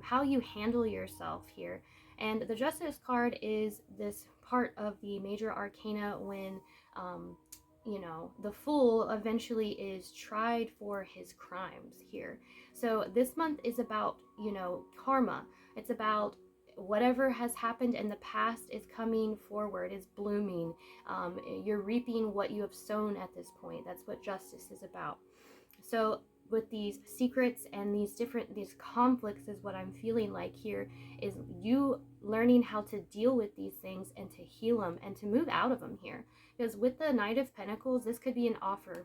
how you handle yourself here. And the Justice card is this part of the major arcana when you know, the Fool eventually is tried for his crimes here. So this month is about, you know, karma. It's about whatever has happened in the past is coming forward, is blooming. You're reaping what you have sown at this point. That's what Justice is about. So with these secrets and these conflicts, is what I'm feeling like here, is you learning how to deal with these things and to heal them and to move out of them here. Because with the Knight of Pentacles, this could be an offer.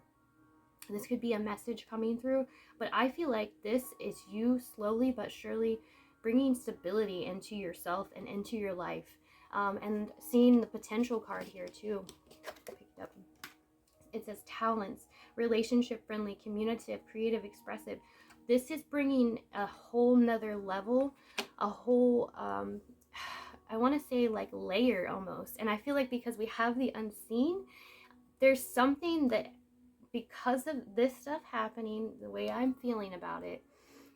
This could be a message coming through. But I feel like this is you slowly but surely bringing stability into yourself and into your life. And seeing the Potential card here too. Picked up. It says talents, relationship friendly, communicative, creative, expressive. This is bringing a whole nother level, a whole, I want to say like layer almost. And I feel like because we have the unseen, there's something that, because of this stuff happening, the way I'm feeling about it,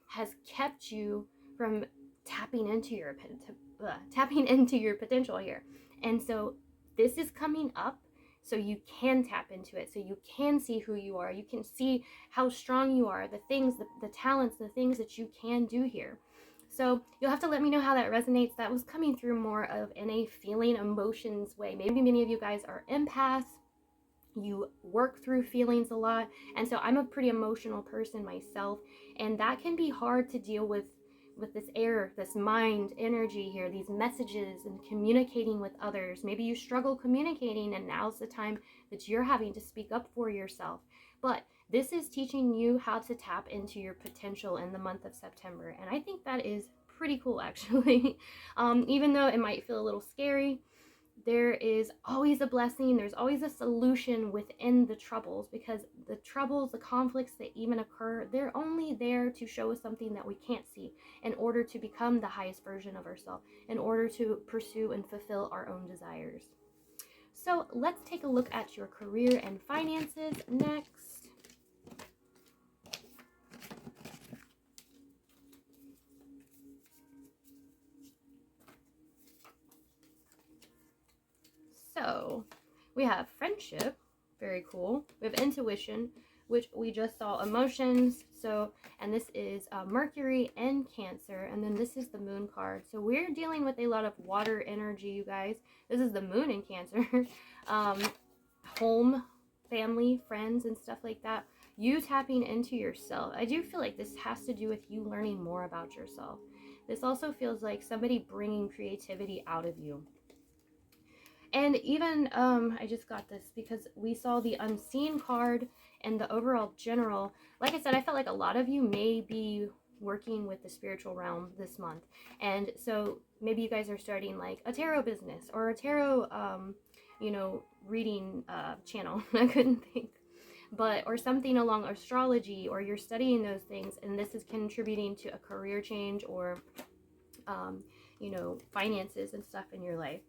has kept you from tapping into your potential here. And so this is coming up, so you can tap into it, so you can see who you are, you can see how strong you are, the things, the talents, the things that you can do here. So you'll have to let me know how that resonates. That was coming through more of in a feeling emotions way. Maybe many of you guys are empaths, you work through feelings a lot, and so I'm a pretty emotional person myself, and that can be hard to deal with this air, this mind energy here, these messages, and communicating with others. Maybe you struggle communicating, and now's the time that you're having to speak up for yourself. But this is teaching you how to tap into your potential in the month of September, and I think that is pretty cool, actually. Even though it might feel a little scary, there is always a blessing, there's always a solution within the troubles, because the troubles, the conflicts that even occur, they're only there to show us something that we can't see, in order to become the highest version of ourselves, in order to pursue and fulfill our own desires. So let's take a look at your career and finances next. So we have friendship, very cool. We have intuition, which we just saw, emotions. So, and this is Mercury and Cancer, and then this is the Moon card. So we're dealing with a lot of water energy, you guys. This is the Moon in Cancer. Home, family, friends, and stuff like that. You tapping into yourself. I do feel like this has to do with you learning more about yourself. This also feels like somebody bringing creativity out of you. And even, I just got this because we saw the unseen card and the overall general. Like I said, I felt like a lot of you may be working with the spiritual realm this month. And so maybe you guys are starting like a tarot business or a tarot, reading channel. I couldn't think. But, or something along astrology, or you're studying those things, and this is contributing to a career change, or, finances and stuff in your life.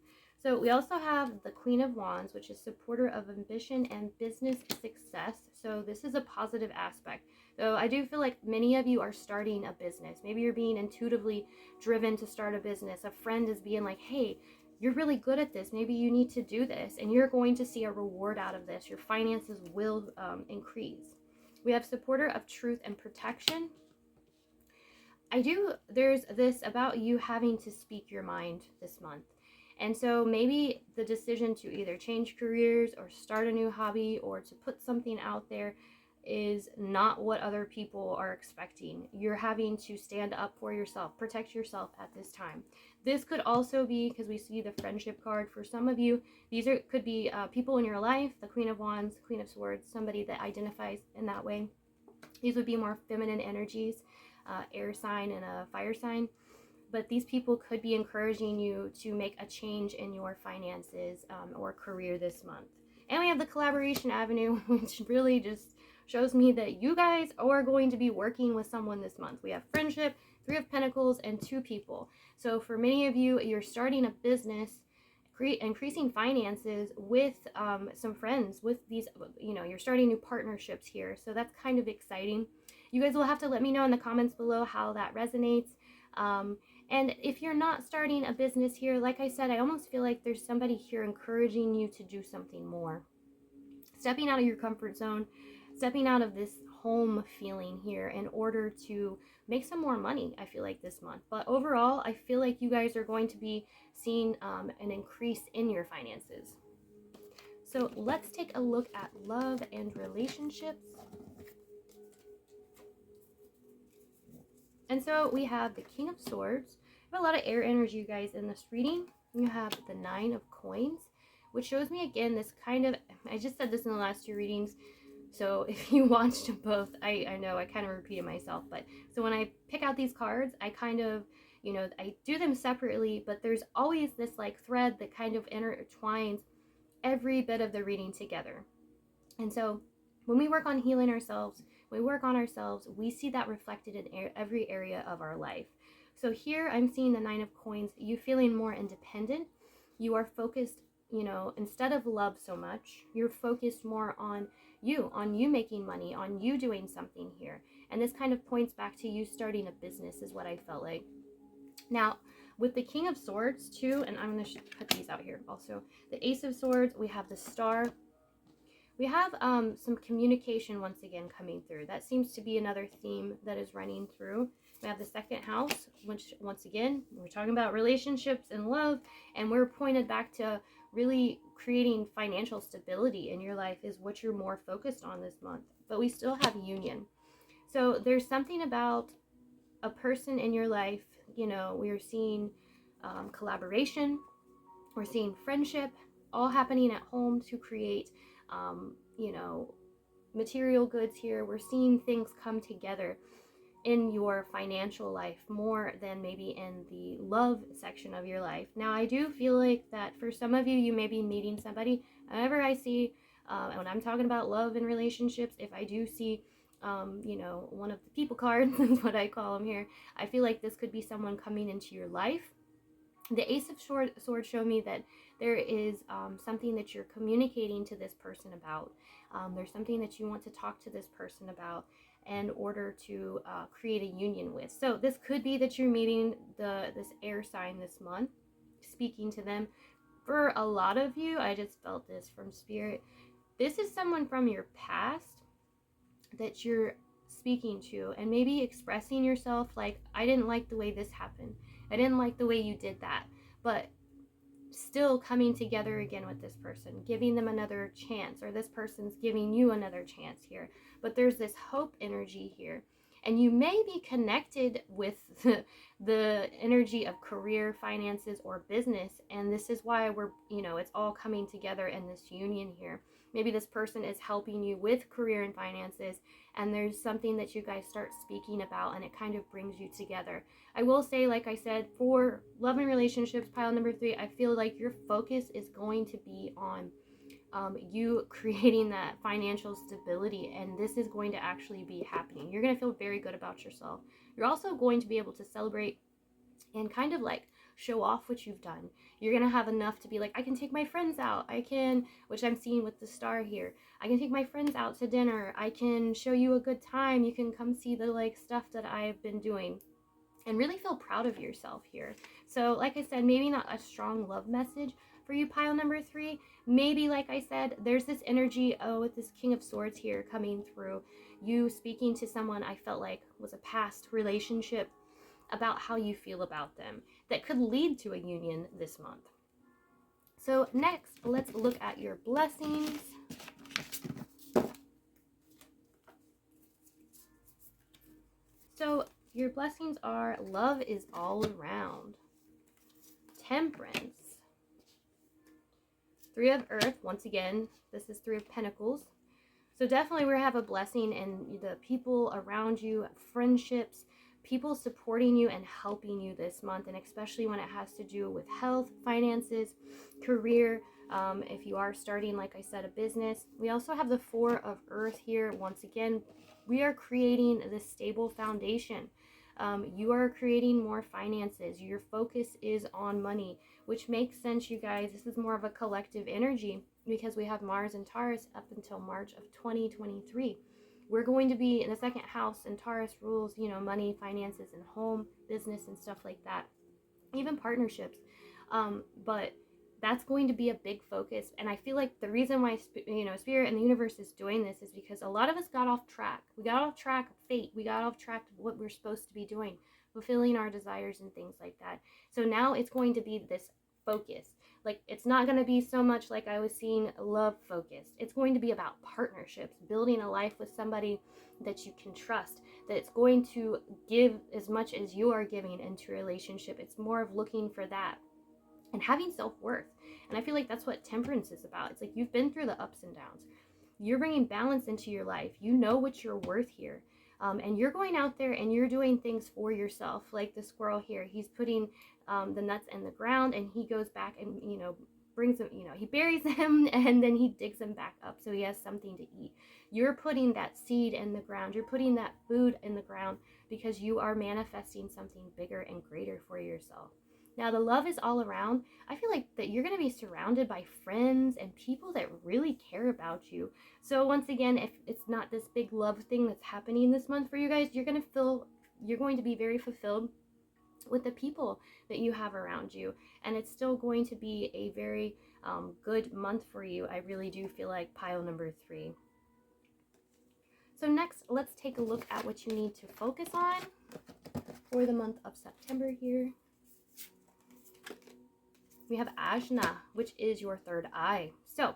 So we also have the Queen of Wands, which is supporter of ambition and business success. So this is a positive aspect. Though I do feel like many of you are starting a business. Maybe you're being intuitively driven to start a business. A friend is being like, hey, you're really good at this. Maybe you need to do this. And you're going to see a reward out of this. Your finances will increase. We have supporter of truth and protection. There's this about you having to speak your mind this month. And so maybe the decision to either change careers or start a new hobby or to put something out there is not what other people are expecting. You're having to stand up for yourself, protect yourself at this time. This could also be, because we see the friendship card for some of you, could be people in your life, the Queen of Wands, Queen of Swords, somebody that identifies in that way. These would be more feminine energies, air sign and a fire sign. But these people could be encouraging you to make a change in your finances or career this month. And we have the collaboration avenue, which really just shows me that you guys are going to be working with someone this month. We have friendship, Three of Pentacles, and two people. So for many of you, you're starting a business, increasing finances with some friends, with these, you're starting new partnerships here. So that's kind of exciting. You guys will have to let me know in the comments below how that resonates. And if you're not starting a business here, like I said, I almost feel like there's somebody here encouraging you to do something more. Stepping out of your comfort zone, stepping out of this home feeling here in order to make some more money, I feel like, this month. But overall, I feel like you guys are going to be seeing an increase in your finances. So let's take a look at love and relationships. And so we have the King of Swords. We have a lot of air energy, you guys, in this reading. You have the Nine of Coins, which shows me again this kind of, I just said this in the last two readings, so if you watched both, I know I kind of repeated myself, but so when I pick out these cards, I kind of, I do them separately, but there's always this like thread that kind of intertwines every bit of the reading together. And so when we work on healing ourselves, we see that reflected in every area of our life. So here I'm seeing the Nine of Coins, you feeling more independent. You are focused, instead of love so much, you're focused more on you making money, on you doing something here. And this kind of points back to you starting a business is what I felt like. Now, with the King of Swords too, and I'm going to put these out here also. The Ace of Swords, we have the Star. We have some communication once again coming through. That seems to be another theme that is running through. We have the second house, which once again, we're talking about relationships and love, and we're pointed back to really creating financial stability in your life is what you're more focused on this month. But we still have union. So there's something about a person in your life, you know, we are seeing collaboration, we're seeing friendship, all happening at home to create, you know, material goods here. We're seeing things come together in your financial life more than maybe in the love section of your life. Now, I do feel like that for some of you, you may be meeting somebody. However, I see, when I'm talking about love and relationships, if I do see, you know, one of the people cards is what I call them here, I feel like this could be someone coming into your life. The Ace of Swords show me that there is something that you're communicating to this person about. There's something that you want to talk to this person about in order to create a union with. So this could be that you're meeting this air sign this month, speaking to them. For a lot of you, I just felt this from Spirit. This is someone from your past that you're speaking to and maybe expressing yourself like, I didn't like the way this happened. I didn't like the way you did that. But still coming together again with this person, giving them another chance, or this person's giving you another chance here. But there's this hope energy here. And you may be connected with the energy of career, finances, or business. And this is why we're, you know, it's all coming together in this union here. Maybe this person is helping you with career and finances, and there's something that you guys start speaking about, and it kind of brings you together. I will say, like I said, for love and relationships, pile number 3, I feel like your focus is going to be on you creating that financial stability, and this is going to actually be happening. You're going to feel very good about yourself. You're also going to be able to celebrate and kind of like show off what you've done. You're going to have enough to be like, I can take my friends out. I can, which I'm seeing with the star here, I can take my friends out to dinner. I can show you a good time. You can come see the like stuff that I've been doing. And really feel proud of yourself here. So like I said, maybe not a strong love message for you, pile number 3. Maybe, like I said, there's this energy, with this King of Swords here coming through. You speaking to someone I felt like was a past relationship about how you feel about them that could lead to a union this month. So next, let's look at your blessings. So your blessings are love is all around. Temperance. 3 of Earth, once again, this is 3 of Pentacles. So definitely we have a blessing in the people around you, friendships, people supporting you and helping you this month, and especially when it has to do with health, finances, career, if you are starting, like I said, a business. We also have the 4 of Earth here. Once again, we are creating this stable foundation. You are creating more finances. Your focus is on money, which makes sense, you guys. This is more of a collective energy because we have Mars and Taurus up until March of 2023. We're going to be in the second house, and Taurus rules, you know, money, finances, and home, business, and stuff like that, even partnerships. But that's going to be a big focus. And I feel like the reason why, you know, Spirit and the universe is doing this is because a lot of us got off track. We got off track of fate. We got off track of what we're supposed to be doing, fulfilling our desires and things like that. So now it's going to be this focus. Like, it's not going to be so much like I was seeing love focused. It's going to be about partnerships, building a life with somebody that you can trust, that's going to give as much as you are giving into a relationship. It's more of looking for that and having self-worth. And I feel like that's what temperance is about. It's like you've been through the ups and downs. You're bringing balance into your life. You know what you're worth here. And you're going out there and you're doing things for yourself. Like the squirrel here, he's putting the nuts in the ground, and he goes back and, you know, brings them, you know, he buries them and then he digs them back up so he has something to eat. You're putting that seed in the ground. You're putting that food in the ground because you are manifesting something bigger and greater for yourself. Now, the love is all around. I feel like that you're going to be surrounded by friends and people that really care about you. So once again, if it's not this big love thing that's happening this month for you guys, you're going to be very fulfilled. with the people that you have around you. And it's still going to be a very good month for you. I really do feel like pile number 3. So next, let's take a look at what you need to focus on for the month of September here. We have Ajna, which is your third eye. So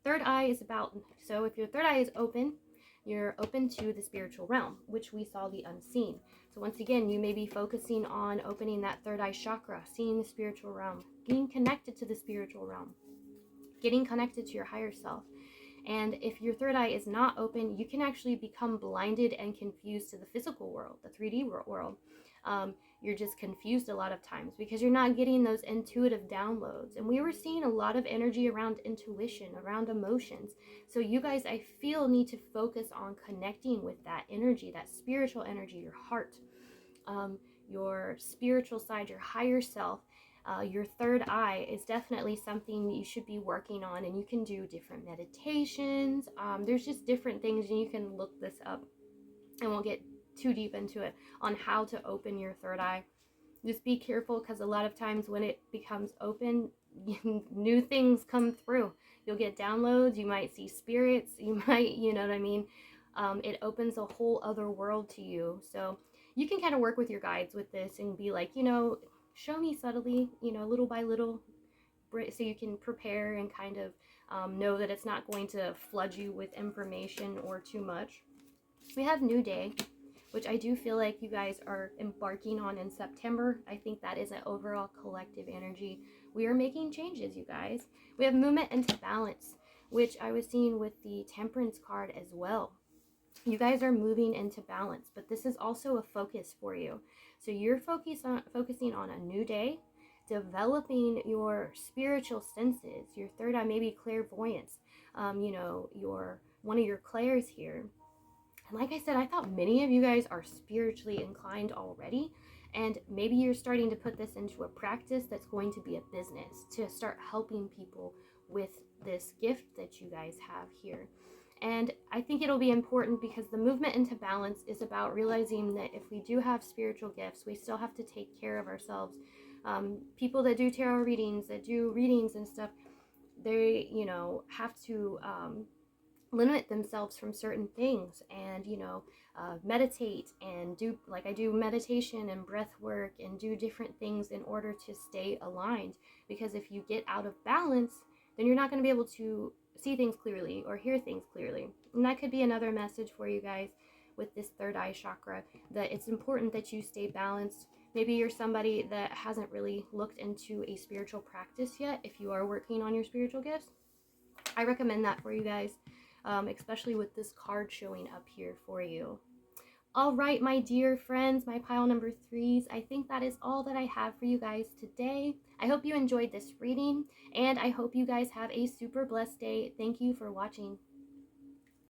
third eye is about, so if your third eye is open, you're open to the spiritual realm, which we saw the unseen. So once again, you may be focusing on opening that third eye chakra, seeing the spiritual realm, being connected to the spiritual realm, getting connected to your higher self. And if your third eye is not open, you can actually become blinded and confused to the physical world, the 3D world. You're just confused a lot of times because you're not getting those intuitive downloads. And we were seeing a lot of energy around intuition, around emotions. So you guys, I feel, need to focus on connecting with that energy, that spiritual energy, your heart, your spiritual side, your higher self. Your third eye is definitely something you should be working on, and you can do different meditations. There's just different things, and you can look this up. I won't get too deep into it on how to open your third eye. Just be careful, because a lot of times when it becomes open, new things come through. You'll get downloads, you might see spirits, you might, you know what I mean? It opens a whole other world to you. So you can kind of work with your guides with this and be like, show me subtly, little by little, so you can prepare and kind of know that it's not going to flood you with information or too much. We have New Day, which I do feel like you guys are embarking on in September. I think that is an overall collective energy. We are making changes, you guys. We have movement into balance, which I was seeing with the Temperance card as well. You guys are moving into balance, but this is also a focus for you. So you're focusing on a new day, developing your spiritual senses, your third eye, maybe clairvoyance, your one of your clairs here. And like I said, I thought many of you guys are spiritually inclined already, and maybe you're starting to put this into a practice that's going to be a business, to start helping people with this gift that you guys have here. And I think it'll be important because the movement into balance is about realizing that if we do have spiritual gifts, we still have to take care of ourselves. People that do tarot readings, that do readings and stuff, they, have to limit themselves from certain things, and meditate and do, like I do meditation and breath work and do different things in order to stay aligned. Because if you get out of balance, then you're not going to be able to see things clearly or hear things clearly. And that could be another message for you guys with this third eye chakra, that it's important that you stay balanced. Maybe you're somebody that hasn't really looked into a spiritual practice yet. If you are working on your spiritual gifts, I recommend that for you guys, especially with this card showing up here for you. All right, my dear friends, my pile number 3s, I think that is all that I have for you guys today. I hope you enjoyed this reading, and I hope you guys have a super blessed day. Thank you for watching.